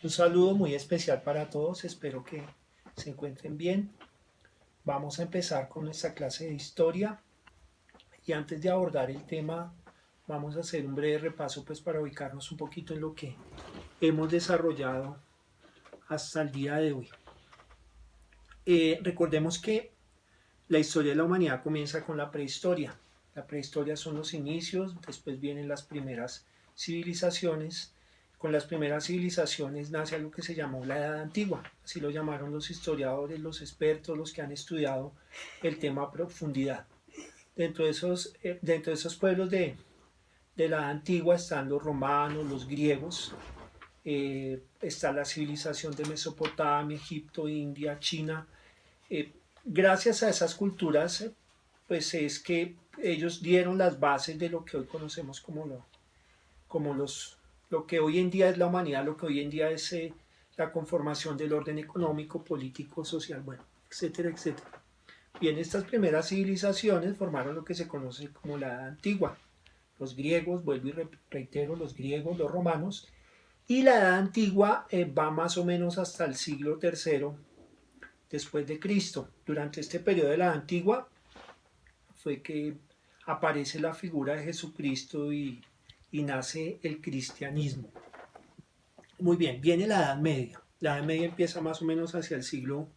Un saludo muy especial para todos, espero que se encuentren bien. Vamos a empezar con nuestra clase de historia y antes de abordar el tema vamos a hacer un breve repaso pues para ubicarnos un poquito en lo que hemos desarrollado hasta el día de hoy. Recordemos que la historia de la humanidad comienza con la prehistoria. La prehistoria son los inicios, después vienen las primeras civilizaciones. Con las primeras civilizaciones nace algo que se llamó la Edad Antigua, así lo llamaron los historiadores, los expertos, los que han estudiado el tema a profundidad. Dentro de esos pueblos de la Edad Antigua están los romanos, los griegos, está la civilización de Mesopotamia, Egipto, India, China. Eh, Gracias a esas culturas, pues es que ellos dieron las bases de lo que hoy conocemos como lo que hoy en día es la humanidad, lo que hoy en día es la conformación del orden económico, político, social, bueno, etcétera, etcétera. Bien, estas primeras civilizaciones formaron lo que se conoce como la Edad Antigua. Los griegos, vuelvo y reitero, los griegos, los romanos, y la Edad Antigua va más o menos hasta el siglo III después de Cristo. Durante este periodo de la Edad Antigua fue que aparece la figura de Jesucristo y nace el cristianismo. Muy bien, viene la Edad Media. La Edad Media empieza más o menos hacia el siglo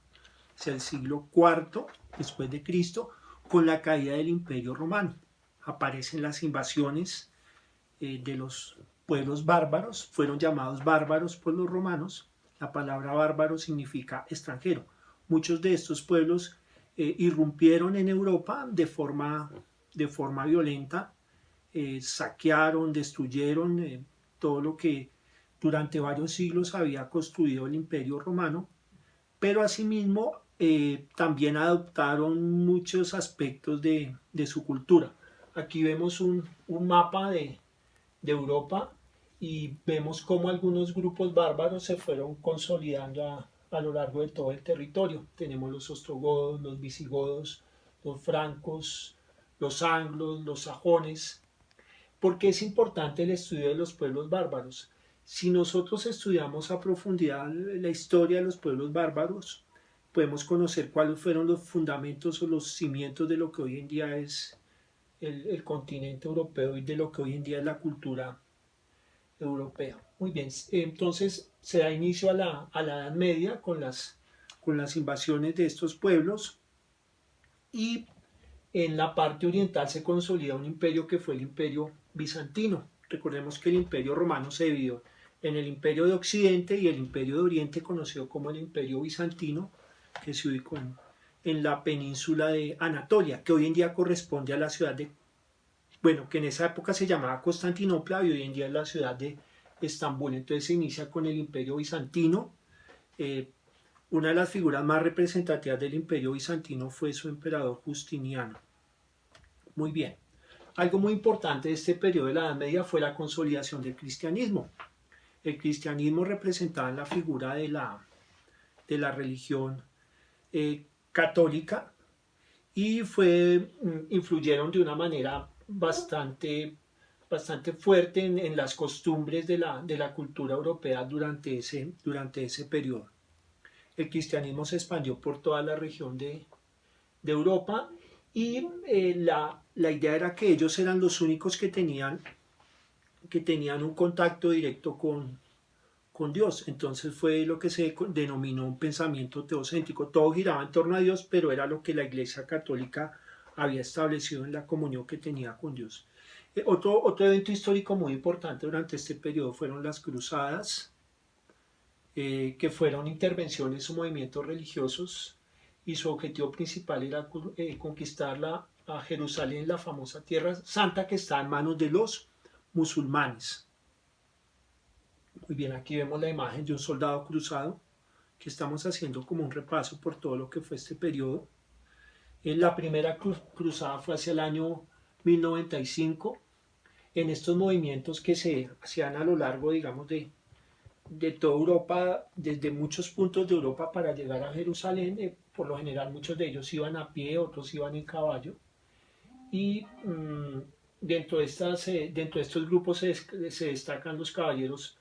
IV después de Cristo, con la caída del Imperio Romano. Aparecen las invasiones de los pueblos bárbaros, fueron llamados bárbaros por los romanos. La palabra bárbaro significa extranjero. Muchos de estos pueblos irrumpieron en Europa de forma violenta, saquearon, destruyeron todo lo que durante varios siglos había construido el Imperio Romano, pero asimismo también adoptaron muchos aspectos de su cultura. Aquí vemos un mapa de Europa y vemos cómo algunos grupos bárbaros se fueron consolidando a lo largo de todo el territorio. Tenemos los ostrogodos, los visigodos, los francos, los anglos, los sajones. ¿Por qué es importante el estudio de los pueblos bárbaros? Si nosotros estudiamos a profundidad la historia de los pueblos bárbaros, podemos conocer cuáles fueron los fundamentos o los cimientos de lo que hoy en día es el continente europeo y de lo que hoy en día es la cultura europea. Muy bien, entonces se da inicio a la Edad Media con las invasiones de estos pueblos y en la parte oriental se consolida un imperio que fue el imperio bizantino. Recordemos que el imperio romano se dividió en el imperio de Occidente y el imperio de Oriente, conocido como el imperio bizantino, que se ubicó en la península de Anatolia, que hoy en día corresponde a la ciudad bueno, que en esa época se llamaba Constantinopla y hoy en día es la ciudad de Estambul. Entonces se inicia con el imperio bizantino. Eh, una de las figuras más representativas del imperio bizantino fue su emperador Justiniano. Muy bien. Algo muy importante de este periodo de la Edad Media fue la consolidación del cristianismo. El cristianismo representaba la figura de la religión católica y influyeron de una manera bastante fuerte en las costumbres de la cultura europea durante ese periodo. El cristianismo se expandió por toda la región de Europa y la idea era que ellos eran los únicos que tenían un contacto directo con Dios. Entonces fue lo que se denominó un pensamiento teocéntrico. Todo giraba en torno a Dios, pero era lo que la Iglesia Católica había establecido en la comunión que tenía con Dios. Otro evento histórico muy importante durante este periodo fueron las cruzadas, que fueron intervenciones o movimientos religiosos y su objetivo principal era conquistar a Jerusalén, la famosa Tierra Santa que está en manos de los musulmanes. Muy bien, aquí vemos la imagen de un soldado cruzado, que estamos haciendo como un repaso por todo lo que fue este periodo. La primera cruzada fue hacia el año 1095. En estos movimientos que se hacían a lo largo, digamos, de toda Europa, desde muchos puntos de Europa para llegar a Jerusalén, por lo general muchos de ellos iban a pie, otros iban en caballo, y dentro de estos grupos se destacan los caballeros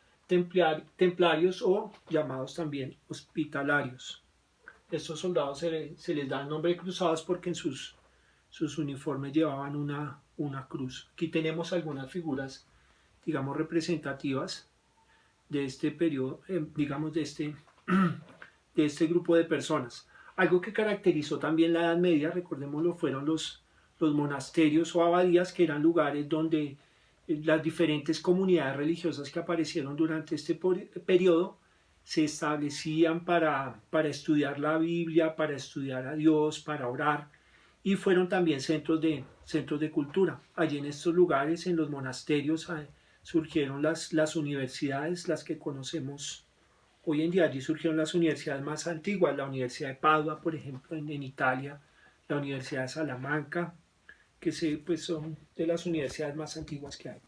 templarios o llamados también hospitalarios. Estos soldados se les da el nombre de cruzados porque en sus uniformes llevaban una cruz. Aquí tenemos algunas figuras, digamos, representativas de este periodo, digamos, de este grupo de personas. Algo que caracterizó también la Edad Media, recordémoslo, fueron los monasterios o abadías, que eran lugares donde las diferentes comunidades religiosas que aparecieron durante este periodo se establecían para estudiar la Biblia, para estudiar a Dios, para orar, y fueron también centros de cultura. Allí en estos lugares, en los monasterios, surgieron las universidades, las que conocemos hoy en día. Allí surgieron las universidades más antiguas, la Universidad de Padua, por ejemplo, en Italia, la Universidad de Salamanca, que pues son de las universidades más antiguas que hay.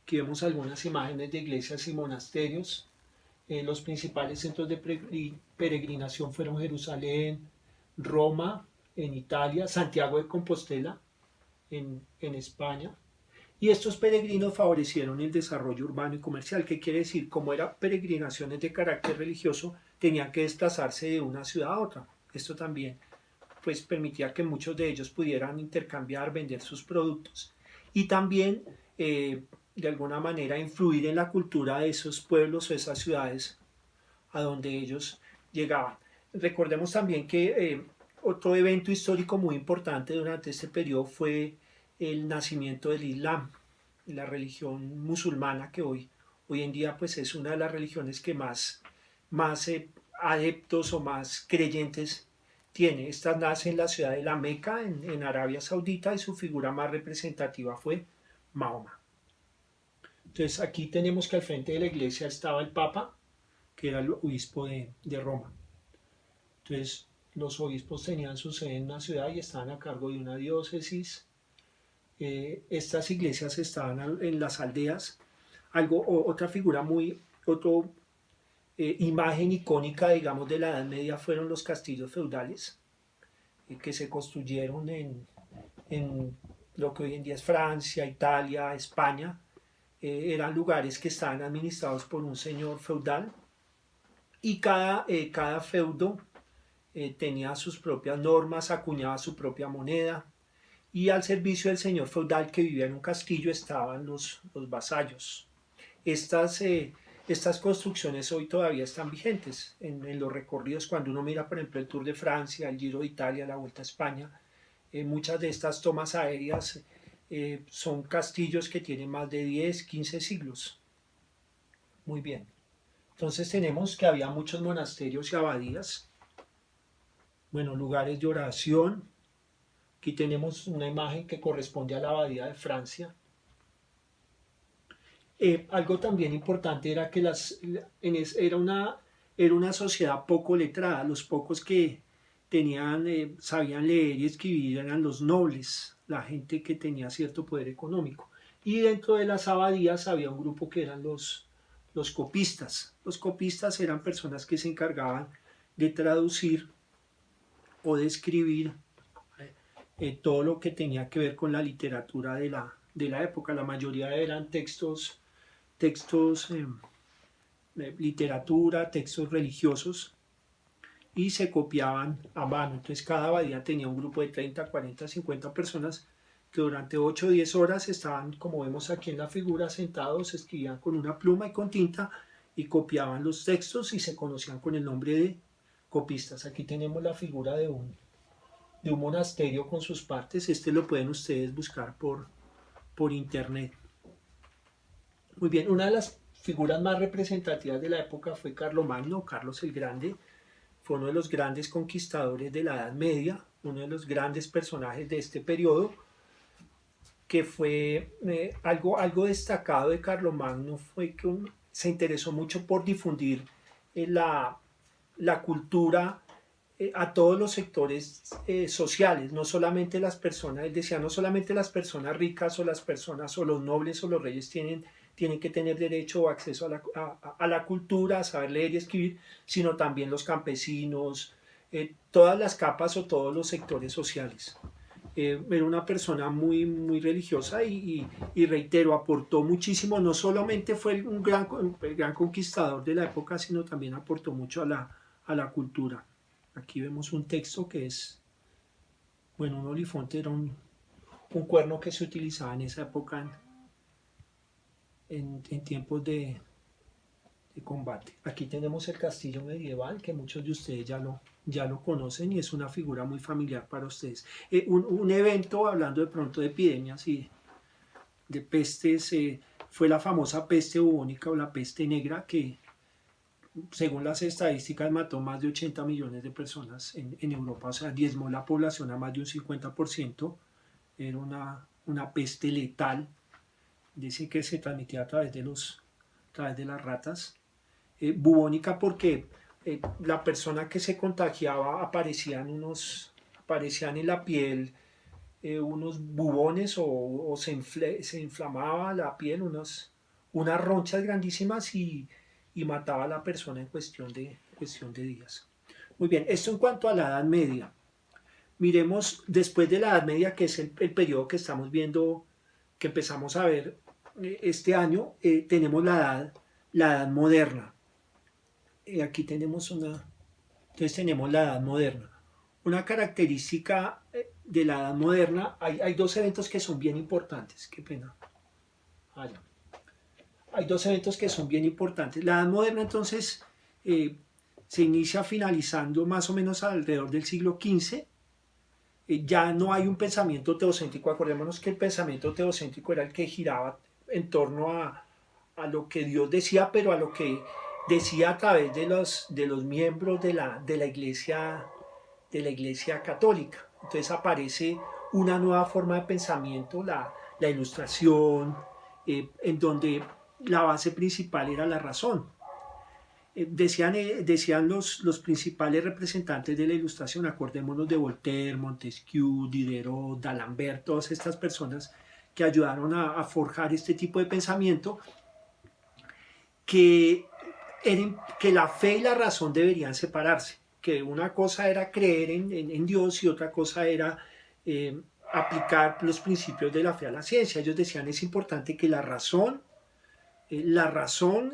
Aquí vemos algunas imágenes de iglesias y monasterios. Los principales centros de peregrinación fueron Jerusalén, Roma, en Italia, Santiago de Compostela, en España. Y estos peregrinos favorecieron el desarrollo urbano y comercial. ¿Qué quiere decir? Como eran peregrinaciones de carácter religioso, tenían que desplazarse de una ciudad a otra. Esto también pues permitía que muchos de ellos pudieran intercambiar, vender sus productos y también de alguna manera influir en la cultura de esos pueblos o esas ciudades a donde ellos llegaban. Recordemos también que otro evento histórico muy importante durante este periodo fue el nacimiento del Islam, la religión musulmana, que hoy en día pues es una de las religiones que más adeptos o más creyentes tiene. Esta nace en la ciudad de la Meca, en Arabia Saudita, y su figura más representativa fue Mahoma. Entonces aquí tenemos que al frente de la iglesia estaba el Papa, que era el obispo de Roma. Entonces los obispos tenían su sede en una ciudad y estaban a cargo de una diócesis. Estas iglesias estaban en las aldeas. Otra figura imagen icónica, digamos, de la Edad Media fueron los castillos feudales que se construyeron en lo que hoy en día es Francia, Italia, España. Eran lugares que estaban administrados por un señor feudal y cada feudo tenía sus propias normas, acuñaba su propia moneda, y al servicio del señor feudal que vivía en un castillo estaban los vasallos. Estas construcciones hoy todavía están vigentes en los recorridos. Cuando uno mira, por ejemplo, el Tour de Francia, el Giro de Italia, la Vuelta a España, muchas de estas tomas aéreas son castillos que tienen más de 10, 15 siglos. Muy bien. Entonces tenemos que había muchos monasterios y abadías, bueno, lugares de oración. Aquí tenemos una imagen que corresponde a la abadía de Francia. Algo también importante era que era una sociedad poco letrada. Los pocos que sabían leer y escribir eran los nobles, la gente que tenía cierto poder económico. Y dentro de las abadías había un grupo que eran los copistas. Los copistas eran personas que se encargaban de traducir o de escribir todo lo que tenía que ver con la literatura de la época. La mayoría eran textos literatura, textos religiosos, y se copiaban a mano. Entonces cada abadía tenía un grupo de 30, 40, 50 personas que durante 8 o 10 horas estaban, como vemos aquí en la figura, sentados, escribían con una pluma y con tinta y copiaban los textos y se conocían con el nombre de copistas. Aquí tenemos la figura de un monasterio con sus partes. Lo pueden ustedes buscar por internet. Muy bien, una de las figuras más representativas de la época fue Carlomagno, Carlos el Grande. Fue uno de los grandes conquistadores de la Edad Media, uno de los grandes personajes de este periodo, que fue algo destacado de Carlomagno fue que se interesó mucho por difundir la cultura a todos los sectores sociales, no solamente las personas. Él decía, no solamente las personas ricas o las personas o los nobles o los reyes tienen que tener derecho o acceso a la cultura, a saber leer y escribir, sino también los campesinos, todas las capas o todos los sectores sociales. Era una persona muy religiosa y reitero, aportó muchísimo, no solamente fue el gran conquistador de la época, sino también aportó mucho a la cultura. Aquí vemos un texto que es, bueno, un olifonte era un cuerno que se utilizaba en esa época en tiempos de combate. Aquí tenemos el castillo medieval, que muchos de ustedes ya lo conocen y es una figura muy familiar para ustedes. Un evento, hablando de pronto de epidemias y de pestes, fue la famosa peste bubónica o la peste negra, que según las estadísticas mató más de 80 millones de personas en Europa, o sea, diezmó la población a más de un 50%. Era una peste letal, dice que se transmitía a través de las ratas. Bubónica porque la persona que se contagiaba aparecían en la piel unos bubones o se inflamaba la piel, unas ronchas grandísimas y mataba a la persona en cuestión de días. Muy bien, esto en cuanto a la Edad Media. Miremos después de la Edad Media, que es el periodo que estamos viendo, que empezamos a ver este año, tenemos la edad moderna. Aquí tenemos entonces tenemos la Edad Moderna. Una característica de la Edad Moderna, hay dos eventos que son bien importantes, qué pena. Hay dos eventos que son bien importantes. La Edad Moderna entonces se inicia finalizando más o menos alrededor del siglo XV. Ya no hay un pensamiento teocéntrico, acordémonos que el pensamiento teocéntrico era el que giraba en torno a lo que Dios decía, pero a lo que decía a través de los miembros de la iglesia católica. Entonces aparece una nueva forma de pensamiento, la ilustración, en donde la base principal era la razón. Decían los principales representantes de la ilustración, acordémonos de Voltaire, Montesquieu, Diderot, D'Alembert, todas estas personas que ayudaron a forjar este tipo de pensamiento, que la fe y la razón deberían separarse, que una cosa era creer en Dios y otra cosa era aplicar los principios de la fe a la ciencia. Ellos decían, es importante que la razón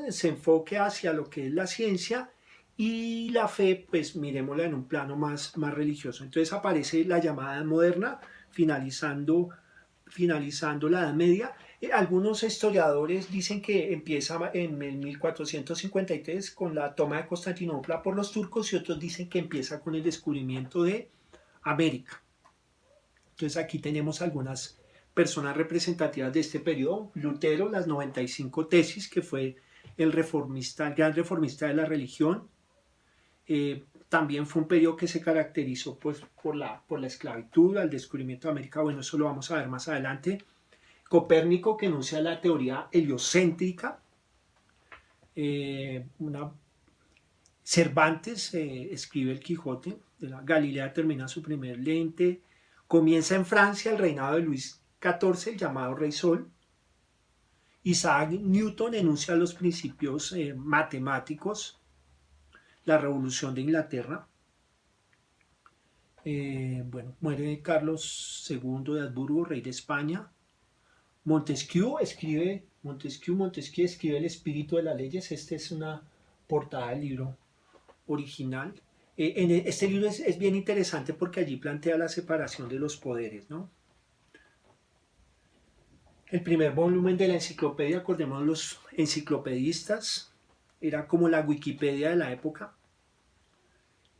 se enfoque hacia lo que es la ciencia y la fe, pues miremosla en un plano más religioso. Entonces aparece la llamada Edad Moderna, finalizando la Edad Media. Algunos historiadores dicen que empieza en el 1453 con la toma de Constantinopla por los turcos y otros dicen que empieza con el descubrimiento de América. Entonces aquí tenemos algunas personas representativas de este periodo. Lutero, las 95 tesis, que fue el gran reformista de la religión. También fue un periodo que se caracterizó pues, por la esclavitud, al descubrimiento de América. Bueno, eso lo vamos a ver más adelante. Copérnico, que enuncia la teoría heliocéntrica. Cervantes escribe el Quijote. Galilea termina su primer lente. Comienza en Francia el reinado de Luis XIV, el llamado Rey Sol. Isaac Newton enuncia los principios matemáticos. La Revolución de Inglaterra. Muere Carlos II de Habsburgo, rey de España. Montesquieu escribe El espíritu de las leyes. Esta es una portada del libro original. Este libro es bien interesante porque allí plantea la separación de los poderes, ¿no? El primer volumen de la enciclopedia, acordémonos los enciclopedistas, era como la Wikipedia de la época.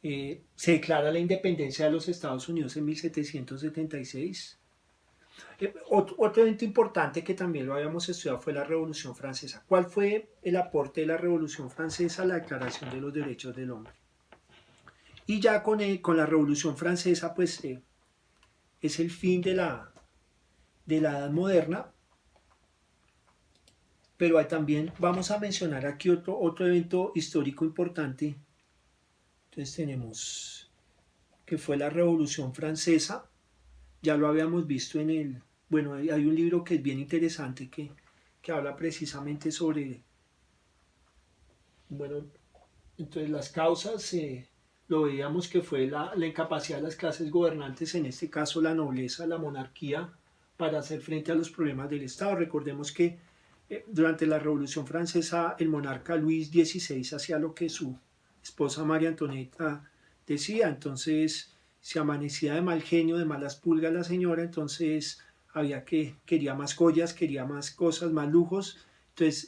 Se declara la independencia de los Estados Unidos en 1776. Otro evento importante que también lo habíamos estudiado fue la Revolución Francesa. ¿Cuál fue el aporte de la Revolución Francesa? La Declaración de los Derechos del Hombre. Y ya con la Revolución Francesa, pues es el fin de la Edad Moderna. Pero también vamos a mencionar aquí otro evento histórico importante. Entonces tenemos que fue la Revolución Francesa. Ya lo habíamos visto hay un libro que es bien interesante que habla precisamente sobre, entonces las causas, lo veíamos que fue la incapacidad de las clases gobernantes, en este caso la nobleza, la monarquía, para hacer frente a los problemas del Estado. Recordemos que durante la Revolución Francesa el monarca Luis XVI hacía lo que su esposa María Antonieta decía, entonces se amanecía de mal genio, de malas pulgas la señora, entonces quería más joyas, quería más cosas, más lujos, entonces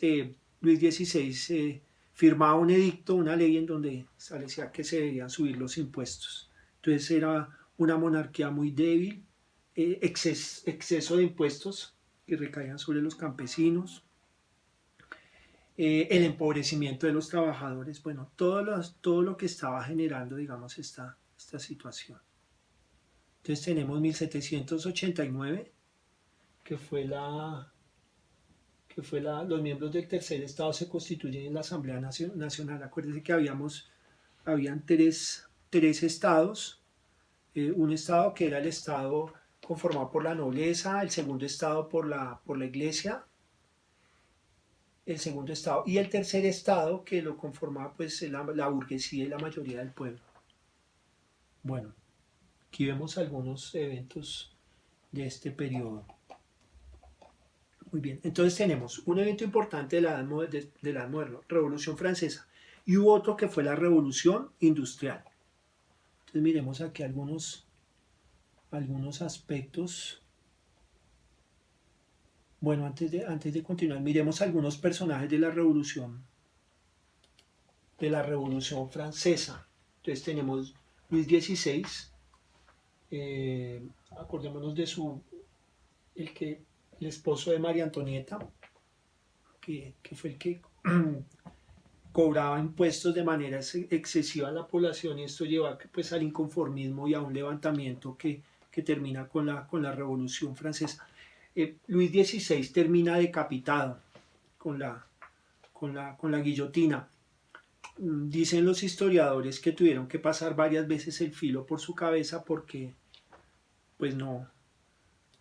Luis XVI firmaba un edicto, una ley en donde establecía que se debían subir los impuestos. Entonces era una monarquía muy débil, exceso de impuestos que recaían sobre los campesinos, el empobrecimiento de los trabajadores, bueno, todo lo que estaba generando, digamos, esta situación. Entonces tenemos 1789, que fue los miembros del tercer estado se constituyen en la Asamblea Nacional. Acuérdense que habían tres estados, un estado que era el estado conformado por la nobleza, el segundo estado por la iglesia, el segundo estado, y el tercer estado que lo conformaba pues la burguesía y la mayoría del pueblo. Bueno, aquí vemos algunos eventos de este periodo. Muy bien, entonces tenemos un evento importante de la Edad Moderna, Revolución Francesa, y hubo otro que fue la Revolución Industrial. Entonces miremos aquí algunos aspectos. Bueno, antes de continuar, miremos algunos personajes de la Revolución Francesa. Entonces tenemos Luis XVI, acordémonos de el esposo de María Antonieta, que fue el que cobraba impuestos de manera excesiva a la población, y esto lleva pues al inconformismo y a un levantamiento que termina con la Revolución Francesa. Luis XVI termina decapitado con la guillotina. Dicen los historiadores que tuvieron que pasar varias veces el filo por su cabeza porque pues no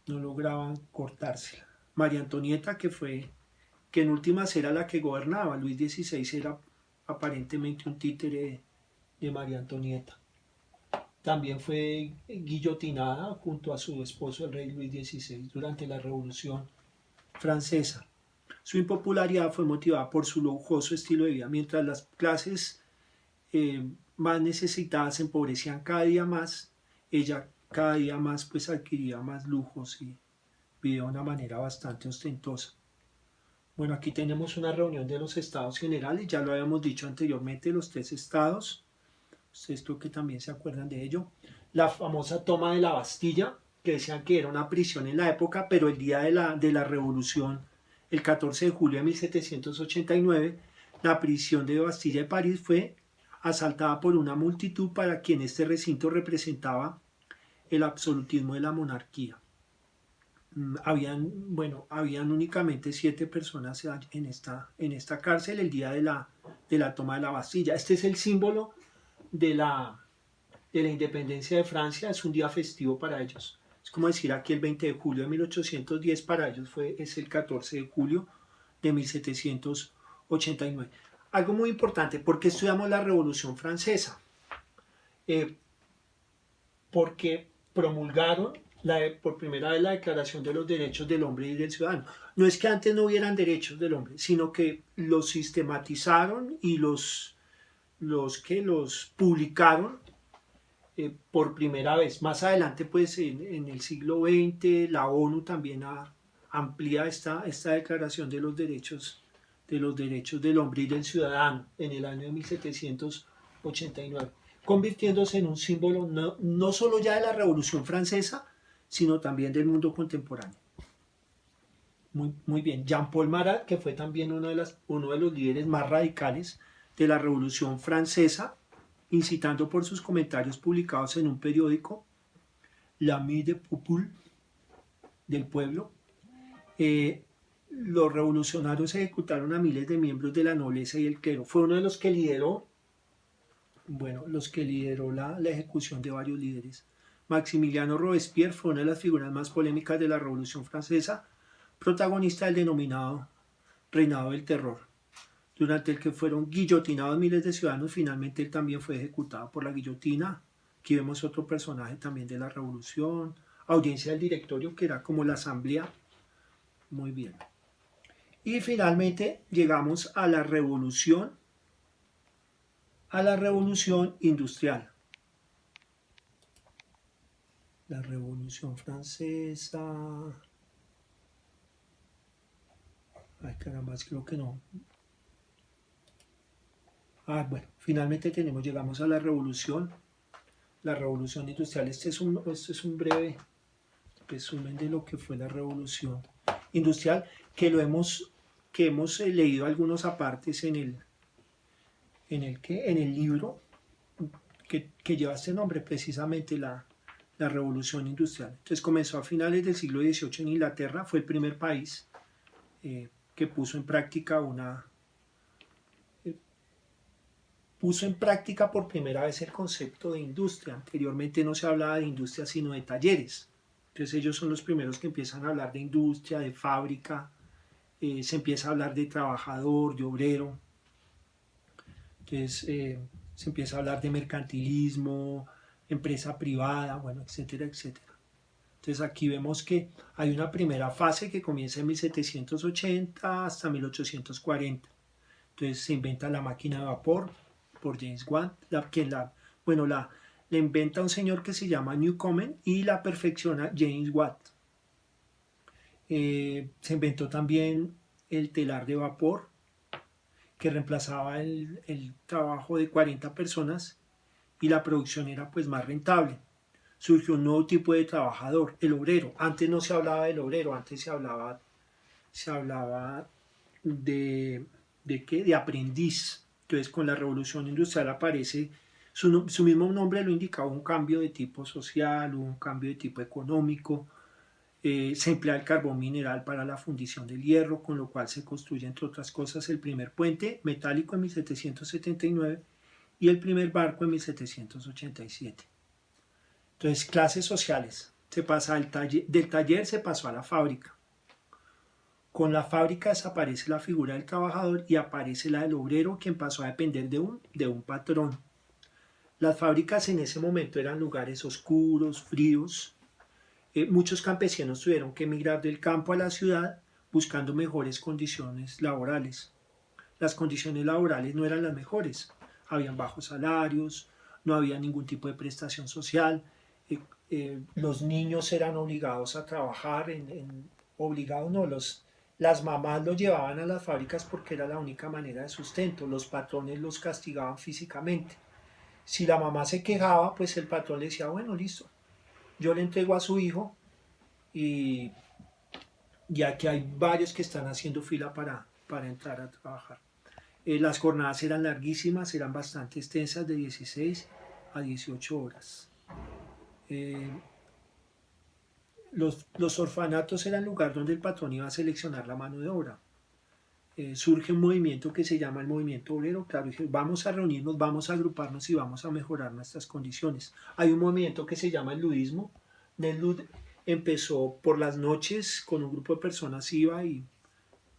lograban cortársela. María Antonieta, que en últimas era la que gobernaba, Luis XVI era aparentemente un títere de María Antonieta. También fue guillotinada junto a su esposo el rey Luis XVI durante la Revolución Francesa. Su impopularidad fue motivada por su lujoso estilo de vida, mientras las clases más necesitadas se empobrecían cada día más, ella cada día más pues adquiría más lujos y vivía de una manera bastante ostentosa. Bueno, aquí tenemos una reunión de los estados generales, ya lo habíamos dicho anteriormente, los tres estados, esto que también se acuerdan de ello, la famosa toma de la Bastilla, que decían que era una prisión en la época, pero el día de la revolución, el 14 de julio de 1789, la prisión de Bastilla de París fue asaltada por una multitud para quien este recinto representaba el absolutismo de la monarquía. Habían únicamente 7 personas en esta cárcel el día de la toma de la Bastilla. Este es el símbolo de la independencia de Francia, es un día festivo para ellos. Es como decir aquí el 20 de julio de 1810, para ellos es el 14 de julio de 1789. Algo muy importante, ¿por qué estudiamos la Revolución Francesa? Porque promulgaron por primera vez la Declaración de los Derechos del Hombre y del Ciudadano. No es que antes no hubieran derechos del hombre, sino que los sistematizaron y los publicaron por primera vez. Más adelante, pues en el siglo XX, la ONU también amplía esta Declaración de los Derechos del Hombre y del Ciudadano en el año de 1789, convirtiéndose en un símbolo no solo ya de la Revolución Francesa, sino también del mundo contemporáneo. Muy bien. Jean-Paul Marat, que fue también uno de los líderes más radicales de la Revolución Francesa, incitando por sus comentarios publicados en un periódico, L'Ami du Peuple, del pueblo, los revolucionarios ejecutaron a miles de miembros de la nobleza y el clero. Fue uno de los que lideró la ejecución de varios líderes. Maximiliano Robespierre fue una de las figuras más polémicas de la Revolución Francesa, protagonista del denominado Reinado del Terror. durante el que fueron guillotinados miles de ciudadanos. Finalmente él también fue ejecutado por la guillotina. Aquí vemos otro personaje también de la revolución. Audiencia del directorio, que era como la asamblea. Muy bien. Y finalmente llegamos a la revolución industrial. La revolución francesa. Ay, caramba, creo que no. Bueno, finalmente llegamos a la revolución industrial. Este es un breve resumen de lo que fue la revolución industrial, que hemos leído algunos apartes en el libro que lleva este nombre, precisamente la revolución industrial. Entonces comenzó a finales del siglo XVIII en Inglaterra. Fue el primer país que puso en práctica por primera vez el concepto de industria. Anteriormente no se hablaba de industria sino de talleres. Entonces ellos son los primeros que empiezan a hablar de industria, de fábrica, se empieza a hablar de trabajador, de obrero. Entonces se empieza a hablar de mercantilismo, empresa privada, bueno, etcétera, etcétera. Entonces aquí vemos que hay una primera fase que comienza en 1780 hasta 1840. Entonces se inventa la máquina de vapor por James Watt, la inventa un señor que se llama Newcomen y la perfecciona James Watt. Se inventó también el telar de vapor, que reemplazaba el trabajo de 40 personas y la producción era pues más rentable. Surgió un nuevo tipo de trabajador, el obrero. Antes no se hablaba del obrero, antes se hablaba de aprendiz. Entonces con la revolución industrial aparece, su mismo nombre lo indicaba, un cambio de tipo social, un cambio de tipo económico. Se emplea el carbón mineral para la fundición del hierro, con lo cual se construye, entre otras cosas, el primer puente metálico en 1779 y el primer barco en 1787. Entonces, clases sociales. Se pasa del taller se pasó a la fábrica. Con la fábrica desaparece la figura del trabajador y aparece la del obrero, quien pasó a depender de un patrón. Las fábricas en ese momento eran lugares oscuros, fríos. Muchos campesinos tuvieron que emigrar del campo a la ciudad buscando mejores condiciones laborales. Las condiciones laborales no eran las mejores. Habían bajos salarios, no había ningún tipo de prestación social. Los niños eran obligados a trabajar, las mamás los llevaban a las fábricas porque era la única manera de sustento. Los patrones los castigaban físicamente. Si la mamá se quejaba, pues el patrón le decía, bueno, listo, yo le entrego a su hijo y ya que hay varios que están haciendo fila para entrar a trabajar. Las jornadas eran larguísimas, eran bastante extensas, de 16 a 18 horas. Los orfanatos eran el lugar donde el patrón iba a seleccionar la mano de obra. Surge un movimiento que se llama el movimiento obrero. Claro, vamos a reunirnos, vamos a agruparnos y vamos a mejorar nuestras condiciones. Hay un movimiento que se llama el ludismo. El lud empezó por las noches, con un grupo de personas iba y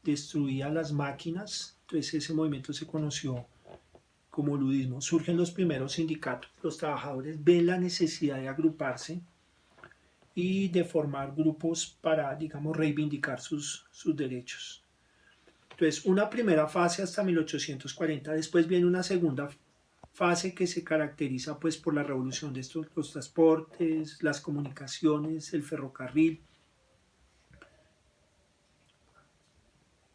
destruía las máquinas. Entonces ese movimiento se conoció como ludismo. Surgen los primeros sindicatos. Los trabajadores ven la necesidad de agruparse y de formar grupos para, digamos, reivindicar sus derechos. Entonces, una primera fase hasta 1840, después viene una segunda fase que se caracteriza pues por la revolución de los transportes, las comunicaciones, el ferrocarril.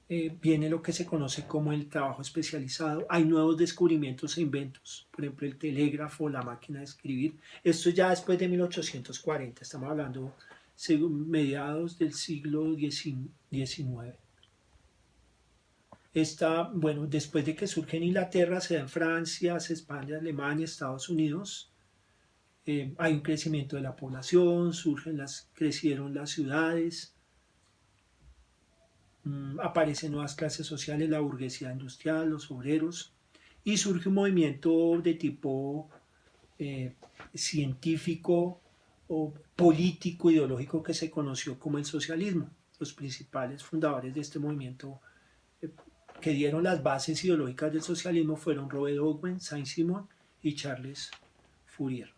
Viene lo que se conoce como el trabajo especializado. Hay nuevos descubrimientos e inventos, por ejemplo el telégrafo, la máquina de escribir. Esto ya después de 1840, estamos hablando mediados del siglo XIX. Después de que surge en Inglaterra, se da en Francia, se expande a Alemania, Estados Unidos. Hay un crecimiento de la población, crecieron las ciudades. Aparecen nuevas clases sociales, la burguesía industrial, los obreros, y surge un movimiento de tipo científico o político, ideológico, que se conoció como el socialismo. Los principales fundadores de este movimiento que dieron las bases ideológicas del socialismo fueron Robert Owen, Saint-Simon y Charles Fourier.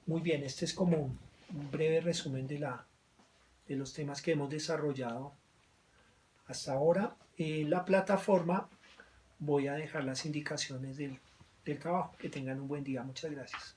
Muy bien, este es como un breve resumen de los temas que hemos desarrollado hasta ahora. En la plataforma voy a dejar las indicaciones del trabajo. Que tengan un buen día. Muchas gracias.